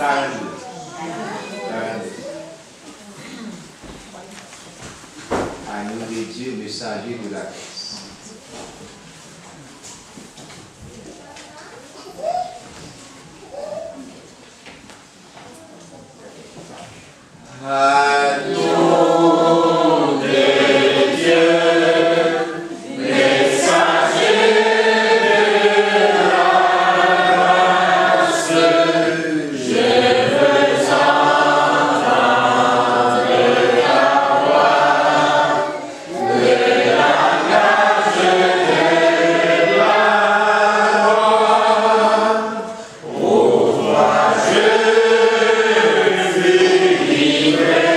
42. Agneau de Dieu, messager de la grâce. Agneau de Dieu, messager de la grâce, je veux entendre ta voix, de la grâce de la gloire. Ô toi, je suis livré.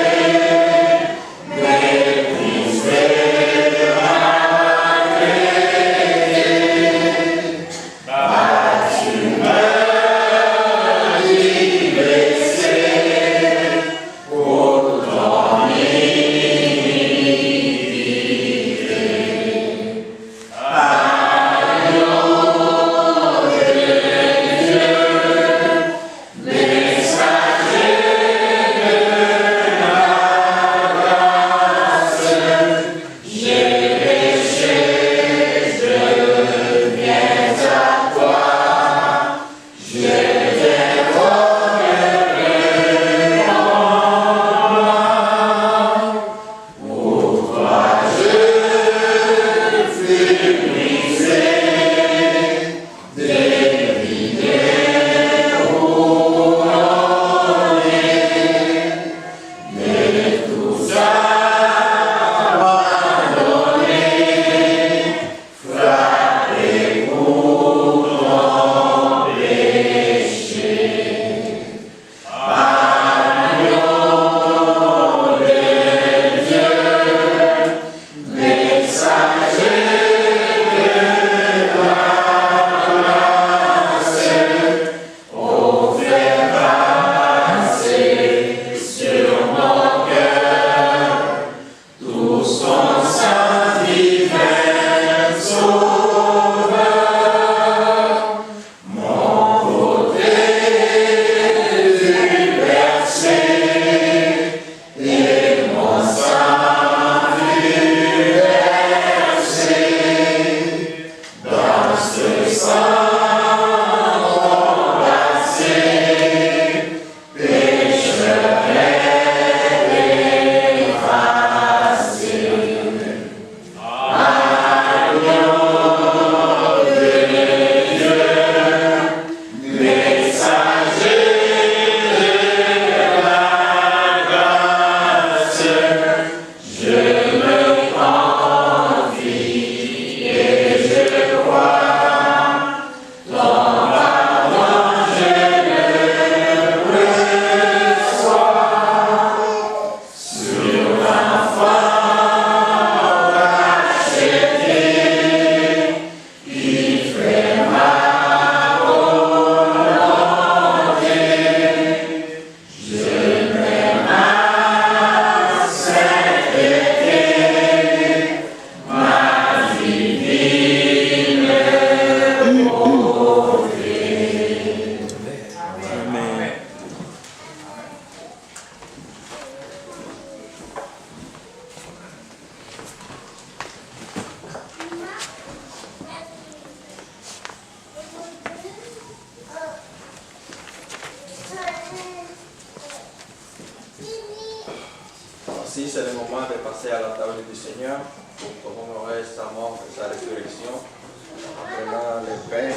Ainsi, c'est le moment de passer à la table du Seigneur pour commémorer sa mort et sa résurrection, en prenant le pain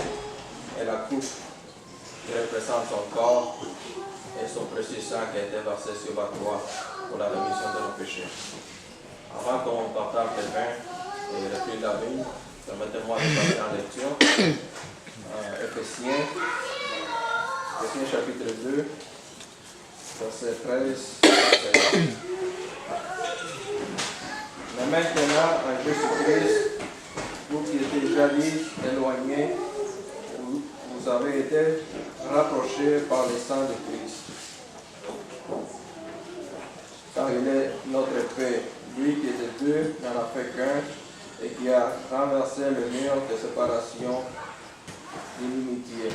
et la coupe qui représente son corps et son précieux sang qui a été versé sur la croix pour la rémission de nos péchés. Avant qu'on partage le pain et le fruit de la vigne, permettez-moi de passer en lecture. Éphésiens chapitre 2, verset 13. Mais maintenant, en Jésus-Christ, vous qui étiez jadis éloignés, vous avez été rapprochés par le sang de Christ. Car il est notre paix, lui qui était deux, n'en a fait qu'un, et qui a renversé le mur de séparation d'inimitié.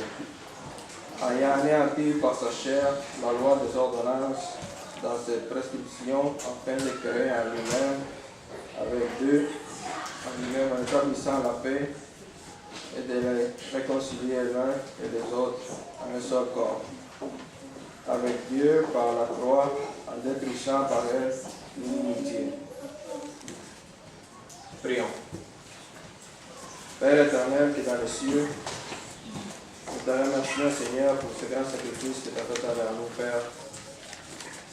ayant anéanti par sa chair la loi des ordonnances dans ses prescriptions, afin de créer en lui-même, avec Dieu, en lui-même en établissant la paix, et de les réconcilier l'un et les autres en un seul corps. Avec Dieu par la croix, en détruisant par elle l'inimitié. Prions. Père éternel qui est dans les cieux, nous te remercions, Seigneur, pour ce grand sacrifice que tu as fait envers nous, Père.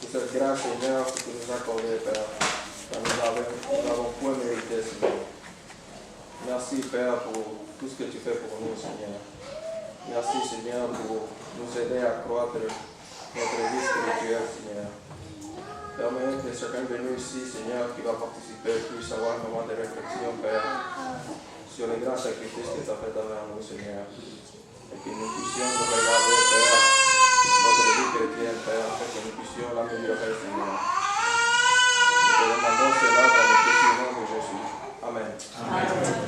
Pour cette grâce, Seigneur, que tu nous as accordé, Père. Car nous avons point mérité, Seigneur. Merci, Père, pour tout ce que tu fais pour nous, Seigneur. Merci, Seigneur, pour nous aider à croître notre vie spirituelle, Seigneur. Permets que chacun de nous ici, Seigneur, qui va participer, puisse avoir un moment de réflexion, Père, sur les grands sacrifices que tu as fait envers nous, Seigneur. Et que nous puissions nous regarder, Père, notre vie chrétienne, Père, afin que nous puissions l'améliorer, Seigneur. Nous te demandons cela dans le précieux nom de Jésus. Amen. Amen.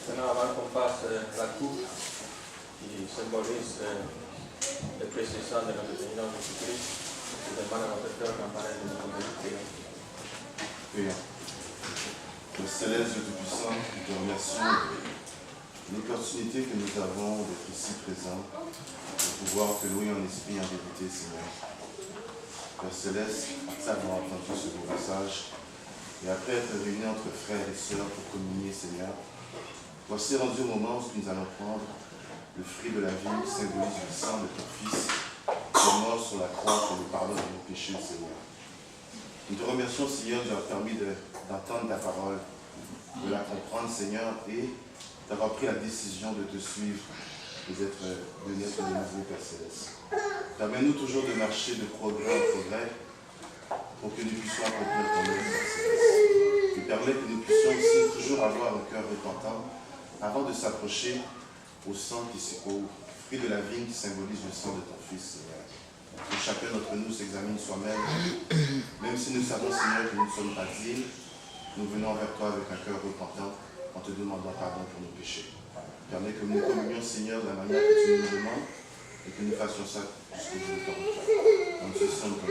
Maintenant, avant qu'on fasse la coupe qui symbolise le précieux sang de notre Seigneur Jésus-Christ, je demande à notre cœur d'en parler de notre vérité. Prions. Le céleste Dieu Tout-Puissant, nous te remercions de l'opportunité que nous avons d'être ici présents pour pouvoir te louer en esprit et en vérité, Seigneur. Père Céleste, après avoir entendu ce beau message, et après être réunis entre frères et sœurs pour communier, Seigneur, voici rendu au moment où nous allons prendre le fruit de la vie qui symbolise le sang de ton Fils, qui est mort sur la croix pour nous pardonner de nos péchés, Seigneur. Nous te remercions, Seigneur, de nous avoir permis d'entendre ta parole. de la comprendre, Seigneur, et d'avoir pris la décision de te suivre et de naître de nouveau, Père Céleste. Permets-nous toujours de marcher de progrès en progrès pour que nous puissions accomplir ton œuvre, Père Céleste. Et permets que nous puissions aussi toujours avoir un cœur repentant avant de s'approcher au sang au fruit de la vigne qui symbolise le sang de ton Fils, Seigneur. Que chacun d'entre nous s'examine soi-même, même si nous savons, Seigneur, que nous ne sommes pas dignes, nous venons vers toi avec un cœur repentant en te demandant pardon pour nos péchés. Permets que nous communions, Seigneur, de la manière que tu nous demandes et que nous fassions ça jusqu'au bout de ton temps. Dans ce sang, nous t'en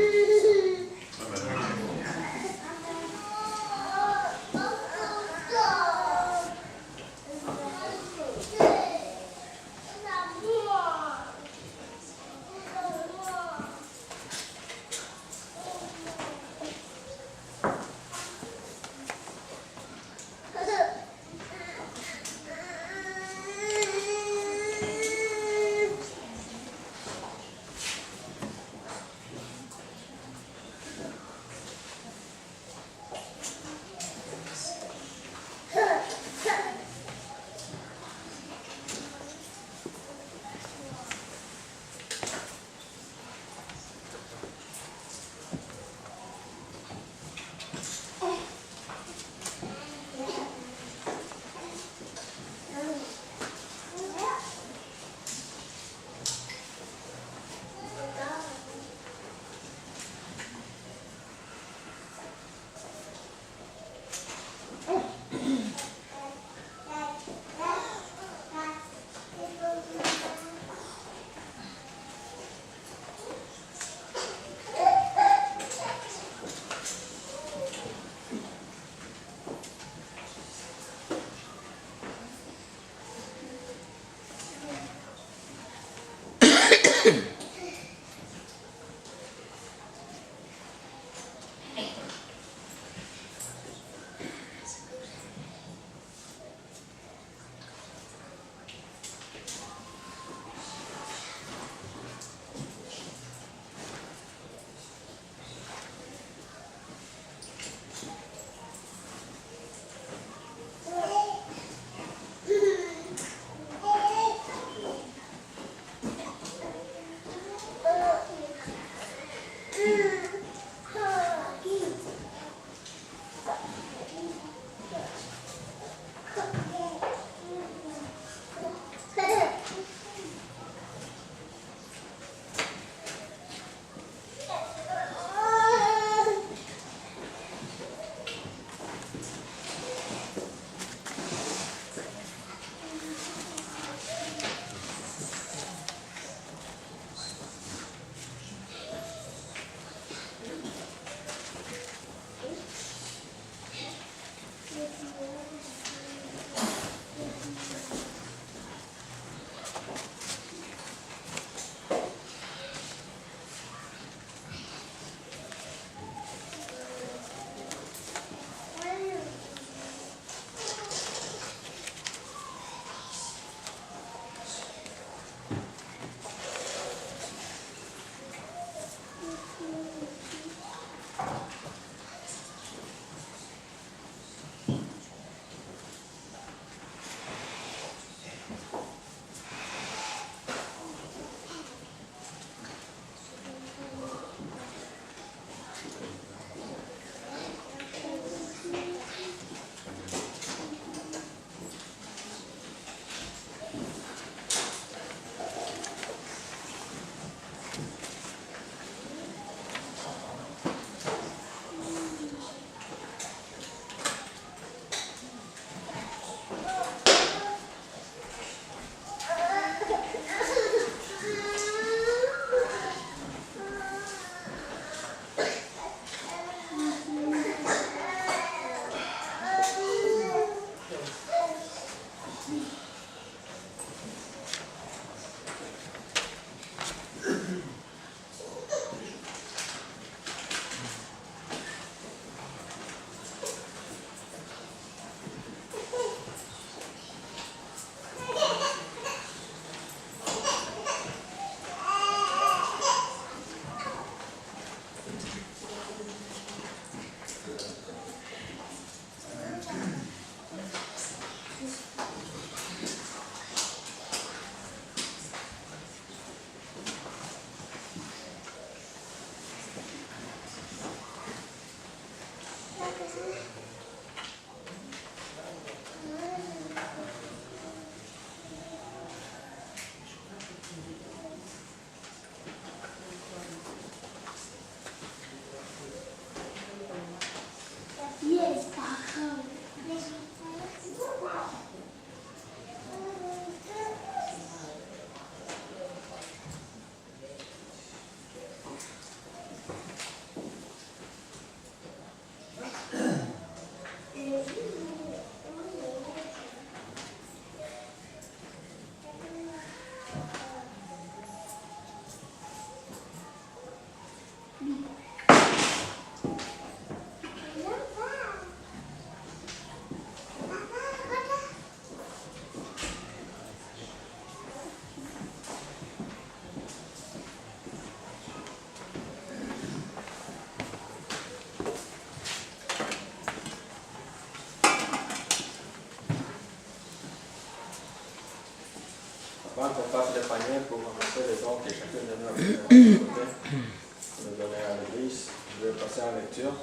Avant qu'on fasse les paniers pour ramasser les dons que chacun de nous a côté, pour nous donner à l'église, je vais passer en lecture.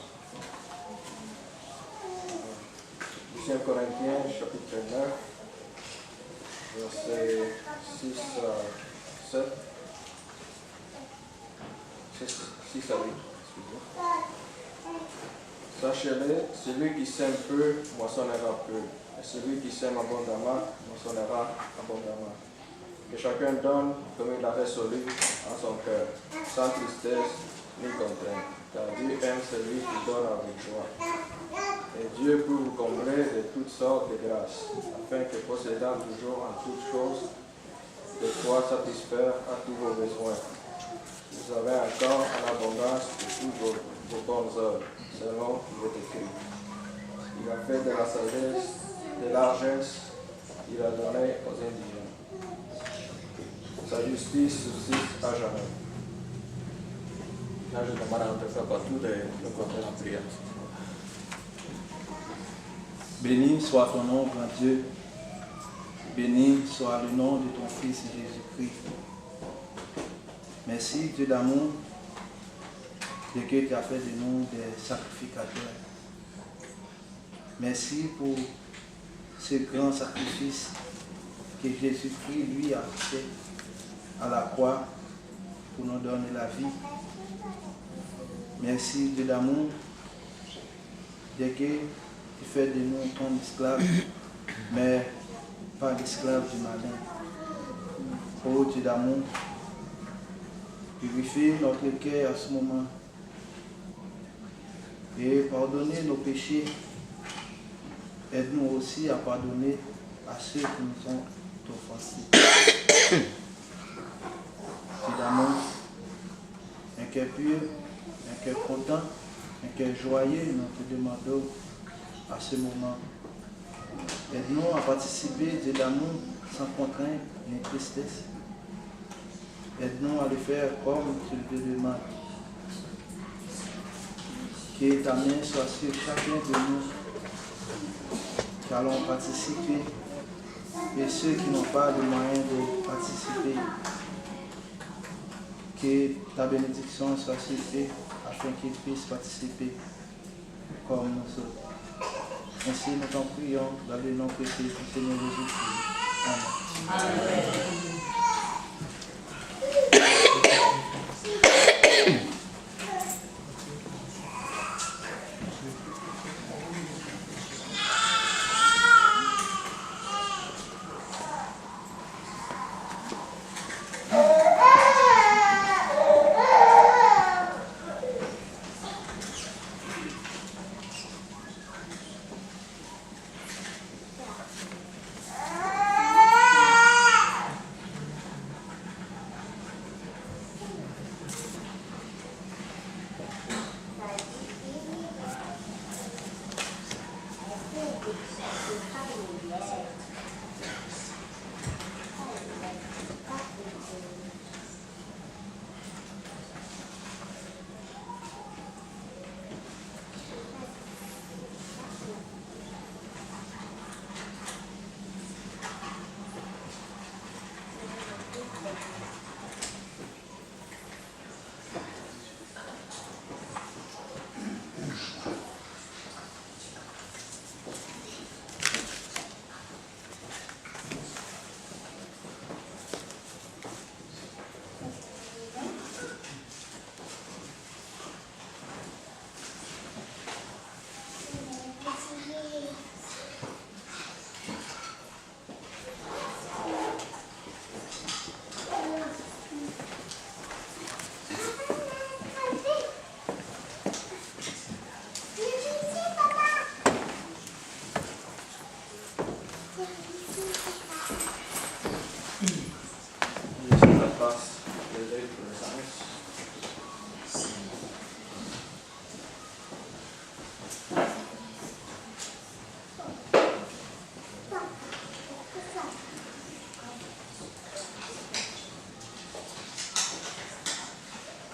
2 Corinthiens, chapitre 9, versets 6 à 7. 6 à 8, excusez-moi. Sachez-le, celui qui sème peu moissonnera peu, et celui qui sème abondamment moissonnera abondamment. Que chacun donne comme il a résolu en son cœur, sans tristesse ni contrainte, car Dieu aime celui qui donne avec joie. Et Dieu peut vous combler de toutes sortes de grâces, afin que possédant toujours en toutes choses, de quoi satisfaire à tous vos besoins. Vous avez encore en abondance de toutes vos bonnes œuvres, selon il est écrit. Il a fait de la sagesse, de l'argence, il a donné aux indigents. Sa justice subsiste à jamais. Là, je demande à notre frère partout de nous conduire en prière. Béni soit ton nom, grand Dieu. Béni soit le nom de ton Fils Jésus-Christ. Merci, Dieu d'amour, de que tu as fait de nous des sacrificateurs. Merci pour ce grand sacrifice que Jésus-Christ, lui, a fait à la croix pour nous donner la vie. Merci, Dieu d'amour, de que tu fais de nous ton esclave, mais pas l'esclave du malin. Oh Dieu d'amour, purifie notre cœur à ce moment et pardonner nos péchés. Aide-nous aussi à pardonner à ceux qui nous ont offensés. Dieu d'amour, un cœur pur, un cœur content, un cœur joyeux, nous te demandons à ce moment. Aide-nous à participer, Dieu d'amour, sans contrainte ni tristesse. Aide-nous à le faire comme tu le demandes. Que ta main soit sur chacun de nous qui allons participer et ceux qui n'ont pas de moyens de participer. Que ta bénédiction soit sur eux afin qu'ils puissent participer comme nous autres. Ainsi nous t'en prions dans le nom précieux du Seigneur Jésus-Christ. Amen. Amen.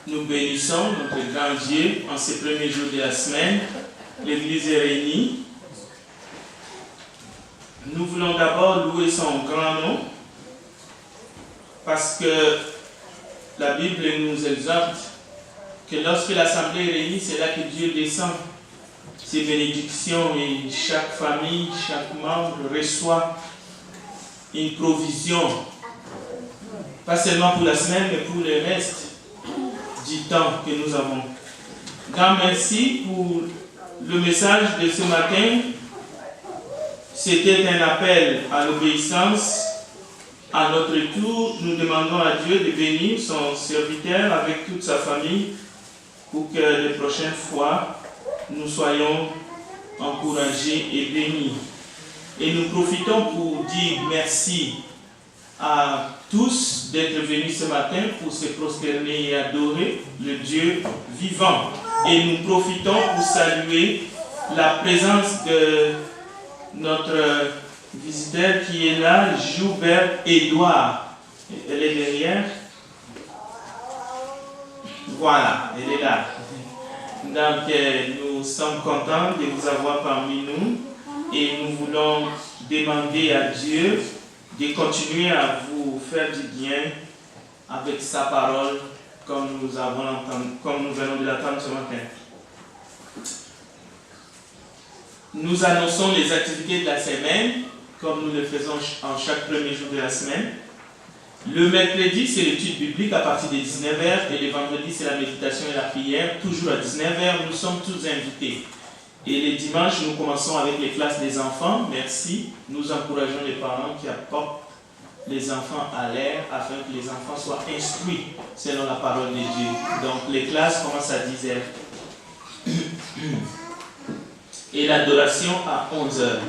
Nous bénissons notre grand Dieu en ces premiers jours de la semaine. L'Église est réunie. Nous voulons d'abord louer son grand nom parce que la Bible nous exhorte que lorsque l'assemblée est réunie, c'est là que Dieu descend ses bénédictions et chaque famille, chaque membre reçoit une provision, pas seulement pour la semaine, mais pour le reste du temps que nous avons. Grand merci pour le message de ce matin. C'était un appel à l'obéissance. À notre tour, nous demandons à Dieu de bénir son serviteur avec toute sa famille pour que les prochaines fois, nous soyons encouragés et bénis. Et nous profitons pour dire merci à tous d'être venus ce matin pour se prosterner et adorer le Dieu vivant. Et nous profitons pour saluer la présence de notre visiteur qui est là, Joubert Édouard. Elle est derrière. Voilà, elle est là. Donc, nous sommes contents de vous avoir parmi nous et nous voulons demander à Dieu de continuer à vous faire du bien avec sa parole comme nous venons de l'entendre ce matin. Nous annonçons les activités de la semaine comme nous le faisons en chaque premier jour de la semaine. Le mercredi, c'est l'étude biblique à partir de 19h et le vendredi, c'est la méditation et la prière. Toujours à 19h, nous sommes tous invités. Et les dimanches, nous commençons avec les classes des enfants. Merci. Nous encourageons les parents qui apportent les enfants à l'air afin que les enfants soient instruits selon la parole de Dieu. Donc, les classes commencent à 10h. Et l'adoration à 11h.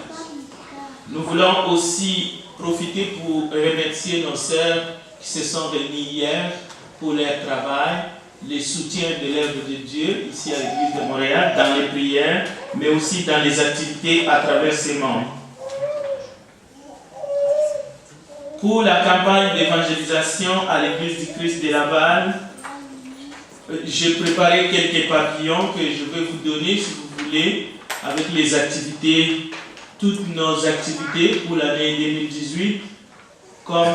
Nous voulons aussi profiter pour remercier nos sœurs qui se sont réunies hier pour leur travail, les soutiens de l'œuvre de Dieu ici à l'Église de Montréal, dans les prières, mais aussi dans les activités à travers ses membres. Pour la campagne d'évangélisation à l'Église du Christ de Laval, j'ai préparé quelques papillons que je vais vous donner si vous voulez, avec les activités, toutes nos activités pour l'année 2018, comme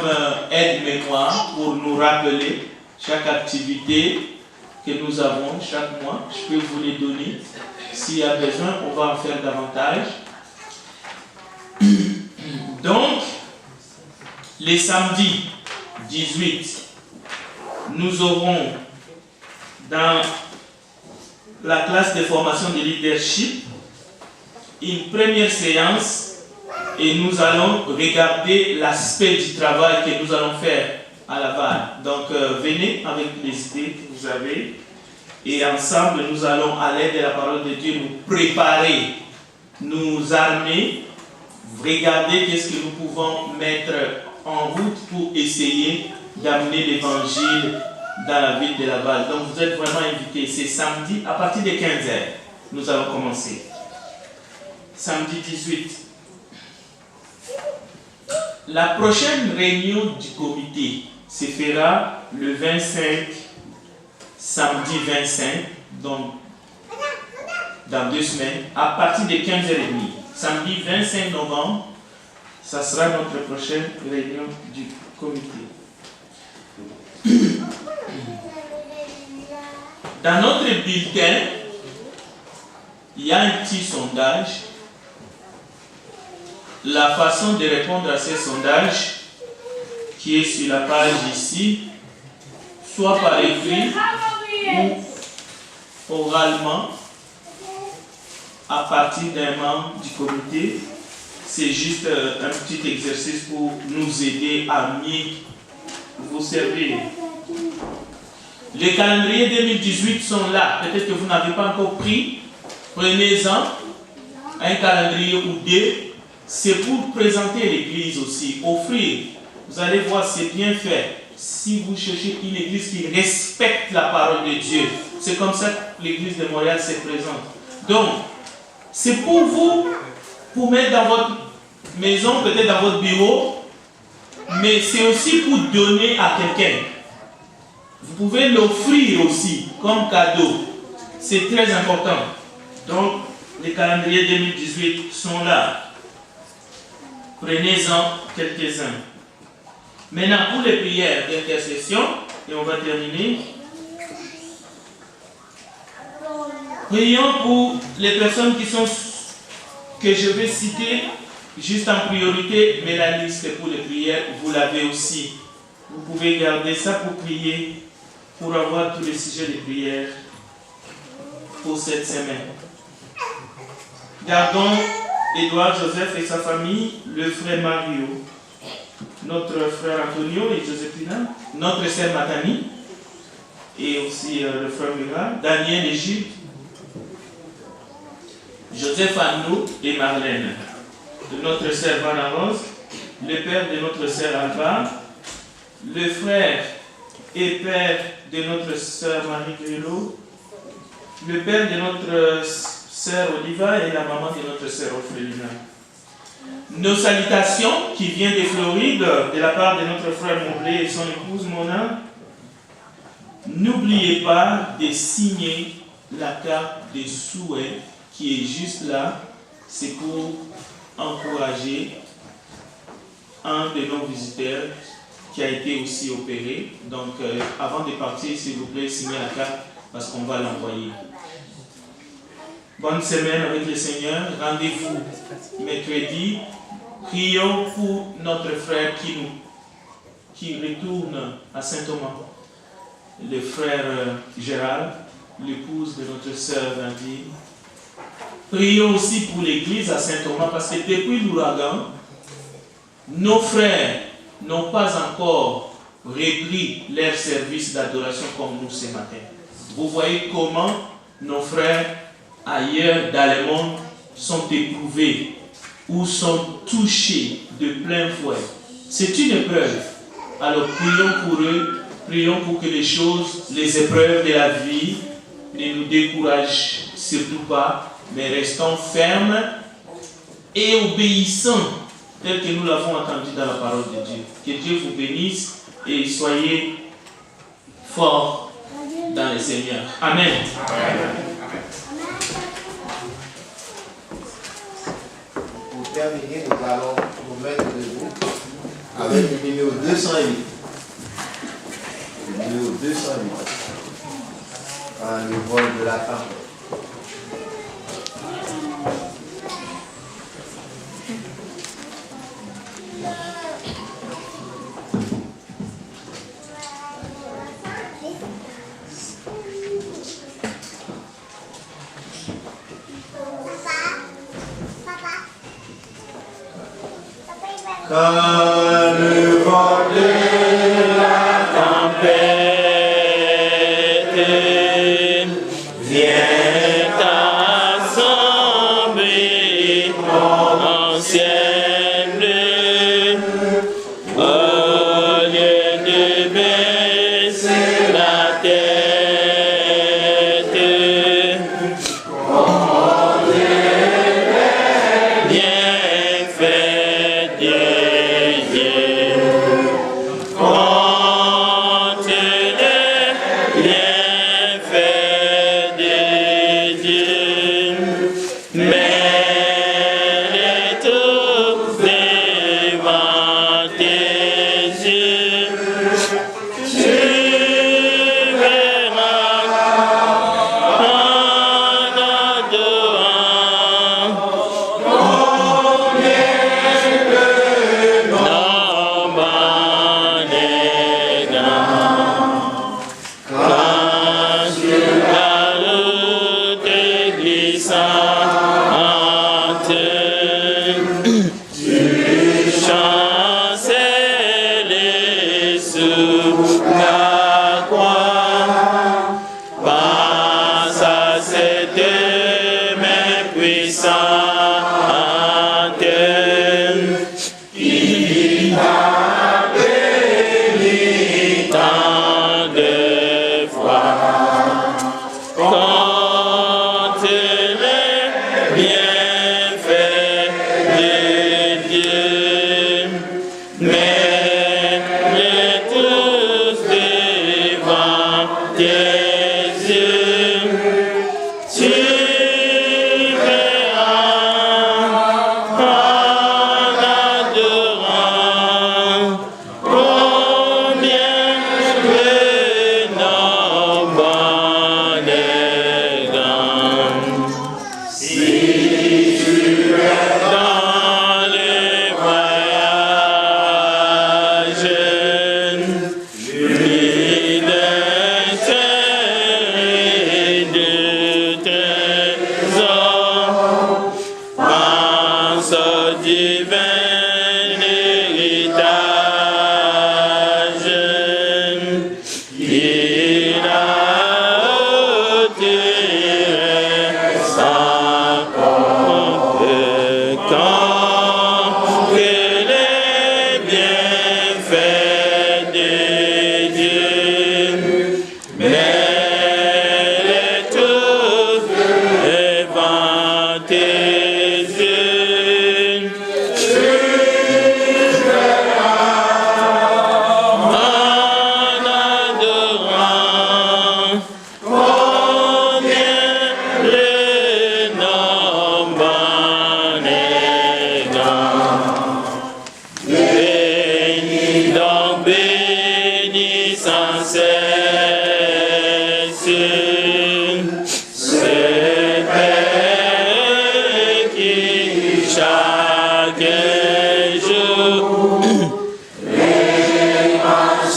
aide-mémoire pour nous rappeler chaque activité que nous avons chaque mois. Je peux vous les donner. S'il y a besoin, on va en faire davantage. Donc, les samedis 18, nous aurons dans la classe de formation de leadership une première séance et nous allons regarder l'aspect du travail que nous allons faire à Laval. Donc venez avec les idées que vous avez et ensemble nous allons à l'aide de la parole de Dieu nous préparer, nous armer, regarder qu'est-ce que nous pouvons mettre en route pour essayer d'amener l'évangile dans la ville de Laval. Donc vous êtes vraiment invités. C'est samedi à partir de 15h. Nous allons commencer. Samedi 18. La prochaine réunion du comité se fera le 25, samedi 25, donc dans 2 semaines, à partir de 15h30. Samedi 25 novembre, ça sera notre prochaine réunion du comité. Dans notre bulletin, il y a un petit sondage. La façon de répondre à ces sondages, qui est sur la page ici, soit par écrit ou oralement, à partir d'un membre du comité, c'est juste un petit exercice pour nous aider à mieux vous servir. Les calendriers 2018 sont là. Peut-être que vous n'avez pas encore pris. Prenez-en un calendrier ou deux. C'est pour présenter l'église aussi, offrir. Vous allez voir, c'est bien fait. Si vous cherchez une église qui respecte la parole de Dieu, c'est comme ça que l'église de Montréal se présente. Donc, c'est pour vous, pour mettre dans votre maison, peut-être dans votre bureau, mais c'est aussi pour donner à quelqu'un. Vous pouvez l'offrir aussi comme cadeau. C'est très important. Donc, les calendriers 2018 sont là. Prenez-en quelques-uns. Maintenant, pour les prières d'intercession, et on va terminer. Prions pour les personnes que je vais citer juste en priorité, mais la liste pour les prières, vous l'avez aussi. Vous pouvez garder ça pour prier, pour avoir tous les sujets de prière pour cette semaine. Gardons Édouard Joseph et sa famille, le frère Mario, notre frère Antonio et Joséphina, notre sœur Matani, et aussi le frère Mira, Daniel et Gilles, Joseph Anno et Marlène, de notre sœur Vanna Rose, le père de notre sœur Alba, le frère et père de notre sœur Marie Grélo, le père de notre sœur Oliva et la maman de notre sœur Ophelina. Nos salutations qui viennent de Floride, de la part de notre frère Moblé et son épouse Mona. N'oubliez pas de signer la carte des souhaits qui est juste là. C'est pour encourager un de nos visiteurs qui a été aussi opéré. Donc, avant de partir, s'il vous plaît, signez la carte parce qu'on va l'envoyer. Bonne semaine avec le Seigneur. Rendez-vous mercredi. Prions pour notre frère qui retourne à Saint-Thomas. Le frère Gérald, l'épouse de notre sœur Nadine. Prions aussi pour l'église à Saint-Thomas parce que depuis l'ouragan, nos frères n'ont pas encore repris leur service d'adoration comme nous ce matin. Vous voyez comment nos frères ailleurs dans le monde sont éprouvés ou sont touchés de plein fouet. C'est une épreuve. Alors prions pour eux, prions pour que les choses, les épreuves de la vie ne nous découragent surtout pas, mais restons fermes et obéissants tel que nous l'avons entendu dans la parole de Dieu. Que Dieu vous bénisse et soyez forts dans le Seigneur. Amen. Pour terminer, nous allons nous mettre debout avec le numéro 208. Le numéro 208. Le vol de la femme. Quand le vent de la tempête vient assembler en ciel, au lieu de baisser la tête, bien fait, Dieu.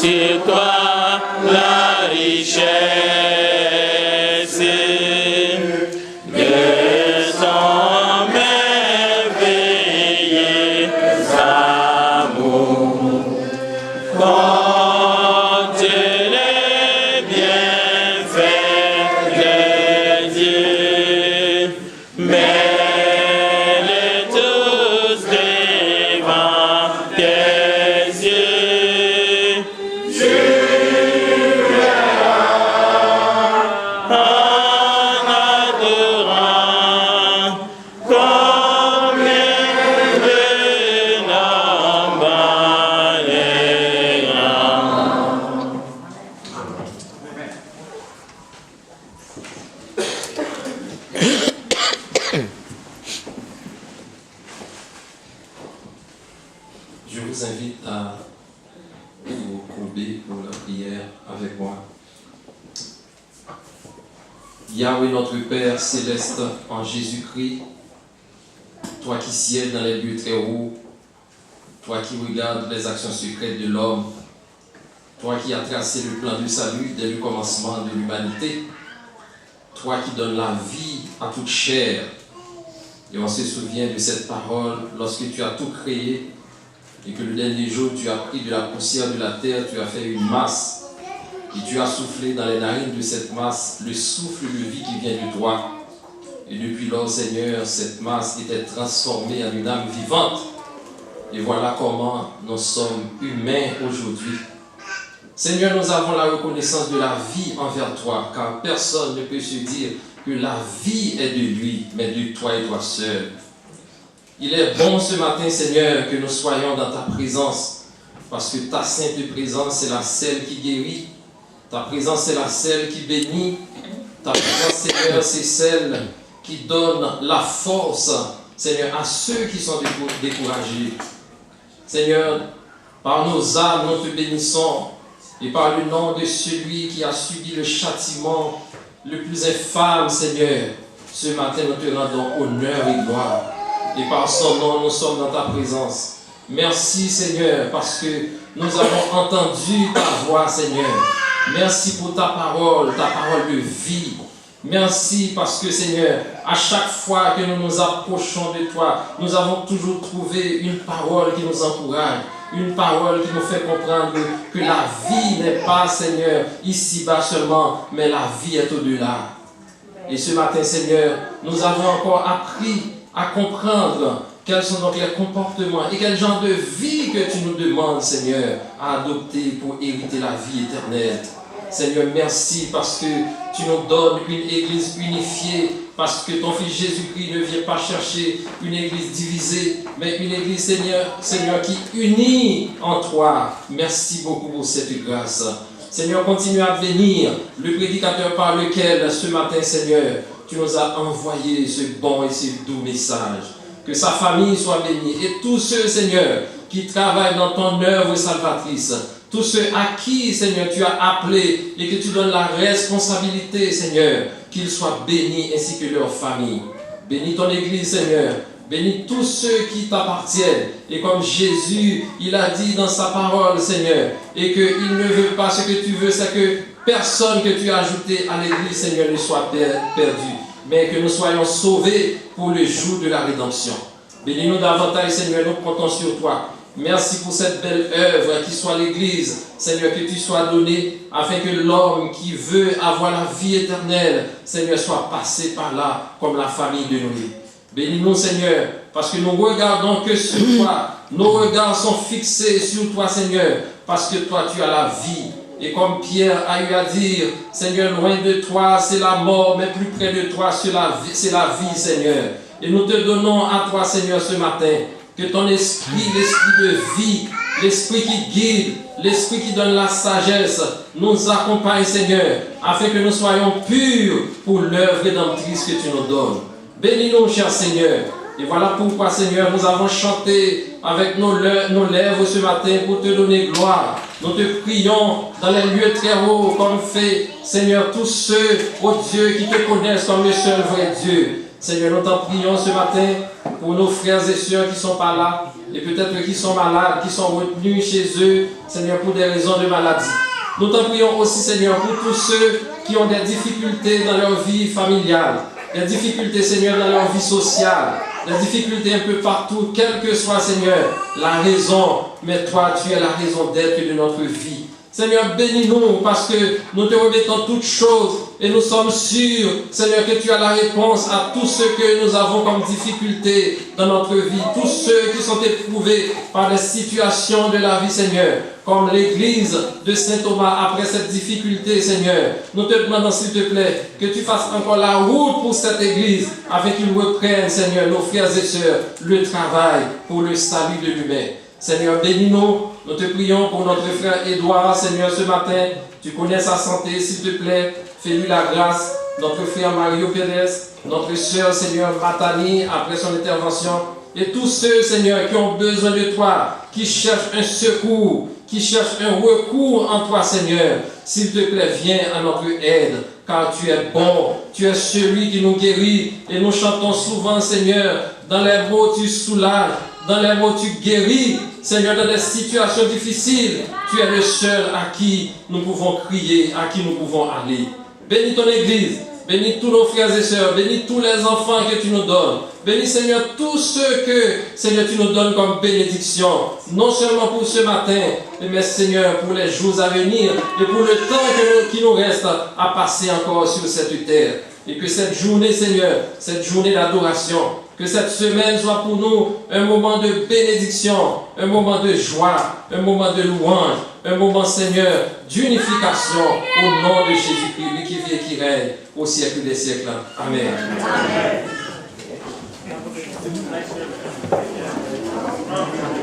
sur toi la richesse de son merveilleux amour. Compte les bienfaits de Dieu, mets-les tous devant tes yeux. Tu verras en adorant combien le nombre est grand. Je vous invite à vous courber pour la prière avec moi. Yahweh notre Père céleste en Jésus-Christ, toi qui sièges dans les lieux très hauts, toi qui regardes les actions secrètes de l'homme, toi qui as tracé le plan du salut dès le commencement de l'humanité, toi qui donnes la vie à toute chair. Et on se souvient de cette parole lorsque tu as tout créé et que le dernier jour tu as pris de la poussière de la terre, tu as fait une masse et tu as soufflé dans les narines de cette masse le souffle de vie qui vient de toi. Et depuis lors, Seigneur, cette masse était transformée en une âme vivante. Et voilà comment nous sommes humains aujourd'hui. Seigneur, nous avons la reconnaissance de la vie envers toi, car personne ne peut se dire que la vie est de lui, mais de toi et toi seul. Il est bon ce matin, Seigneur, que nous soyons dans ta présence, parce que ta sainte présence, c'est la seule qui guérit, ta présence, c'est la seule qui bénit, ta présence, Seigneur, c'est celle qui donne la force, Seigneur, à ceux qui sont découragés. Seigneur, par nos âmes, nous te bénissons, et par le nom de celui qui a subi le châtiment le plus infâme, Seigneur, ce matin, nous te rendons honneur et gloire. Et par son nom, nous sommes dans ta présence. Merci, Seigneur, parce que nous avons entendu ta voix, Seigneur. Merci pour ta parole de vie. Merci parce que, Seigneur, à chaque fois que nous nous approchons de toi, nous avons toujours trouvé une parole qui nous encourage, une parole qui nous fait comprendre que la vie n'est pas, Seigneur, ici-bas seulement, mais la vie est au-delà. Et ce matin, Seigneur, nous avons encore appris à comprendre quels sont donc les comportements et quel genre de vie que tu nous demandes, Seigneur, à adopter pour hériter la vie éternelle. Seigneur, merci parce que tu nous donnes une église unifiée, parce que ton Fils Jésus-Christ ne vient pas chercher une église divisée, mais une église, Seigneur, qui unit en toi. Merci beaucoup pour cette grâce. Seigneur, continue à bénir le prédicateur par lequel ce matin, Seigneur, tu nous as envoyé ce bon et ce doux message. Que sa famille soit bénie et tous ceux, Seigneur, qui travaillent dans ton œuvre salvatrice, tous ceux à qui, Seigneur, tu as appelé et que tu donnes la responsabilité, Seigneur, qu'ils soient bénis ainsi que leur famille. Bénis ton Église, Seigneur. Bénis tous ceux qui t'appartiennent. Et comme Jésus, il a dit dans sa parole, Seigneur, et qu'il ne veut pas ce que tu veux, c'est que personne que tu as ajouté à l'Église, Seigneur, ne soit perdu, mais que nous soyons sauvés pour le jour de la rédemption. Bénis-nous davantage, Seigneur, nous comptons sur toi. Merci pour cette belle œuvre qui soit l'Église, Seigneur, que tu sois donné afin que l'homme qui veut avoir la vie éternelle, Seigneur, soit passé par là comme la famille de Noé. Bénis-nous, Seigneur, parce que nous regardons que sur toi, nos regards sont fixés sur toi, Seigneur, parce que toi, tu as la vie. Et comme Pierre a eu à dire, Seigneur, loin de toi, c'est la mort, mais plus près de toi, c'est la vie, Seigneur. Et nous te donnons à toi, Seigneur, ce matin, que ton esprit, l'esprit de vie, l'esprit qui guide, l'esprit qui donne la sagesse, nous accompagne, Seigneur, afin que nous soyons purs pour l'œuvre rédemptrice que tu nous donnes. Bénis-nous, cher Seigneur. Et voilà pourquoi, Seigneur, nous avons chanté avec nos lèvres ce matin pour te donner gloire. Nous te prions dans les lieux très hauts, comme fait, Seigneur, tous ceux, oh Dieu, qui te connaissent comme le seul vrai Dieu. Seigneur, nous t'en prions ce matin pour nos frères et sœurs qui sont par là, et peut-être qui sont malades, qui sont retenus chez eux, Seigneur, pour des raisons de maladie. Nous t'en prions aussi, Seigneur, pour tous ceux qui ont des difficultés dans leur vie familiale, des difficultés, Seigneur, dans leur vie sociale, des difficultés un peu partout, quelle que soit, Seigneur, la raison, mais toi, tu es la raison d'être de notre vie. Seigneur, bénis-nous parce que nous te remettons toutes choses et nous sommes sûrs, Seigneur, que tu as la réponse à tout ce que nous avons comme difficulté dans notre vie, tous ceux qui sont éprouvés par des situations de la vie, Seigneur, comme l'église de Saint Thomas après cette difficulté, Seigneur. Nous te demandons, s'il te plaît, que tu fasses encore la route pour cette église afin qu'ils reprennent, Seigneur, nos frères et sœurs, le travail pour le salut de l'humain. Seigneur, bénis-nous. Nous te prions pour notre frère Édouard, Seigneur, ce matin. Tu connais sa santé, s'il te plaît. Fais-lui la grâce. Notre frère Mario Pérez, notre sœur, Seigneur, Matani, après son intervention. Et tous ceux, Seigneur, qui ont besoin de toi, qui cherchent un secours, qui cherchent un recours en toi, Seigneur. S'il te plaît, viens à notre aide, car tu es bon. Tu es celui qui nous guérit. Et nous chantons souvent, Seigneur, dans les mots tu soulages. Dans les mots, tu guéris. Seigneur, dans des situations difficiles, tu es le seul à qui nous pouvons crier, à qui nous pouvons aller. Bénis ton Église, bénis tous nos frères et sœurs, bénis tous les enfants que tu nous donnes. Bénis, Seigneur, tous ceux que, Seigneur, tu nous donnes comme bénédiction. Non seulement pour ce matin, mais, Seigneur, pour les jours à venir et pour le temps qui nous reste à passer encore sur cette terre. Et que cette journée, Seigneur, cette journée d'adoration, que cette semaine soit pour nous un moment de bénédiction, un moment de joie, un moment de louange, un moment, Seigneur, d'unification au nom de Jésus-Christ, lui qui vit et qui règne au siècle des siècles. Amen. Amen.